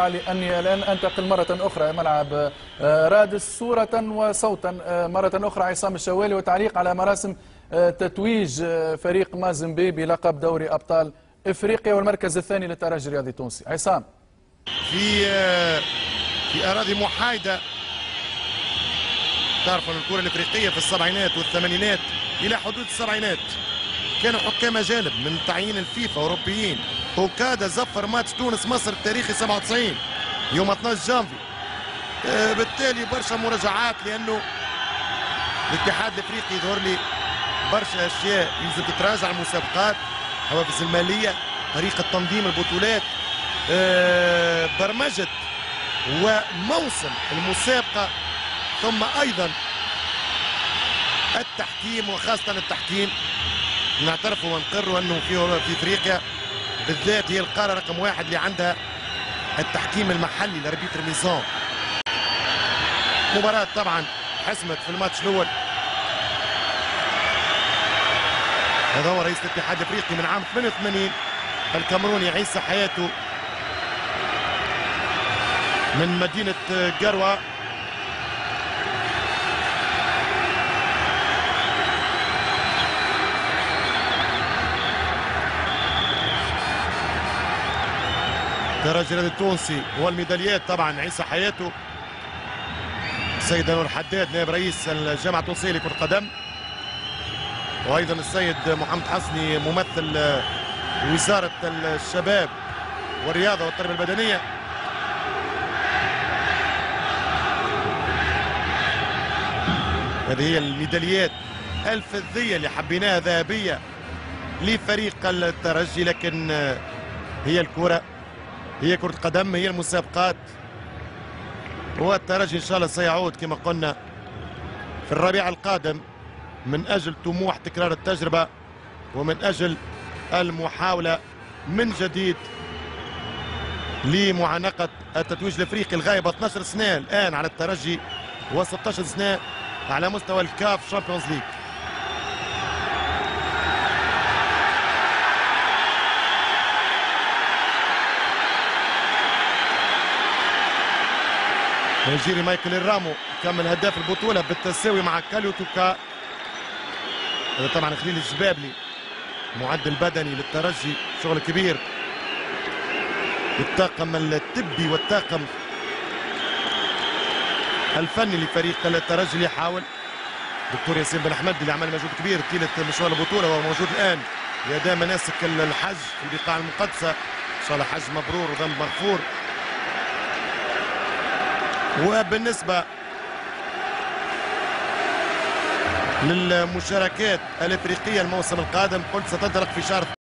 لأني الآن أنتقل مرة أخرى ملعب رادس صورة وصوتا مرة أخرى. عصام الشوالي وتعليق على مراسم تتويج فريق مازمبي بلقب دوري أبطال إفريقيا والمركز الثاني للترجي الرياضي التونسي. عصام، في أراضي محايدة. تعرفوا أن الكرة الإفريقية في السبعينات والثمانينات إلى حدود السبعينات كانوا حكام أجانب من تعيين الفيفا أوروبيين. وكاد زفر ماتش تونس مصر التاريخي 97 يوم 12 جانفي. بالتالي برشا مراجعات، لأنه الاتحاد الإفريقي يظهر لي برشا أشياء يلزم تتراجع. المسابقات، حوافز المالية، طريقة تنظيم البطولات، برمجة وموسم المسابقة، ثم أيضا التحكيم وخاصة التحكيم. نعترفوا ونقروا أنه في إفريقيا بالذات هي القارة رقم واحد اللي عندها التحكيم المحلي، الاربيتر ميزان. مباراة طبعا حسمت في الماتش الأول. هذا هو رئيس الاتحاد الافريقي من عام 88 الكاميروني عيسى حياته من مدينة جروة. الترجي التونسي والميداليات طبعا عيسى حياته، السيد نور الحداد نائب رئيس الجامعة التونسية لكرة القدم، وايضا السيد محمد حسني ممثل وزارة الشباب والرياضة والتربية البدنية. هذه هي الميداليات الفضية اللي حبيناها ذهبية لفريق الترجي، لكن هي الكرة، هي كرة قدم، هي المسابقات. والترجي ان شاء الله سيعود كما قلنا في الربيع القادم من اجل طموح تكرار التجربة ومن اجل المحاولة من جديد لمعانقة التتويج الافريقي الغايب 12 سنة الان على الترجي و16 سنة على مستوى الكاف شامبيونز ليج. نيجيري مايكل الرامو كمل هداف البطولة بالتساوي مع كاليوتوكا. هذا طبعا خليل الجبابلي معدل بدني للترجي، شغل كبير. الطاقم الطبي والطاقم الفني لفريق الترجي اللي يحاول. دكتور ياسين بن احمد اللي عمل مجهود كبير طيلة مشوار البطولة وهو موجود الآن لأداء مناسك الحج في البقاع المقدسة. إن شاء الله حج مبرور وذنب مغفور. وبالنسبة للمشاركات الافريقية الموسم القادم قلت ستنطلق في شهر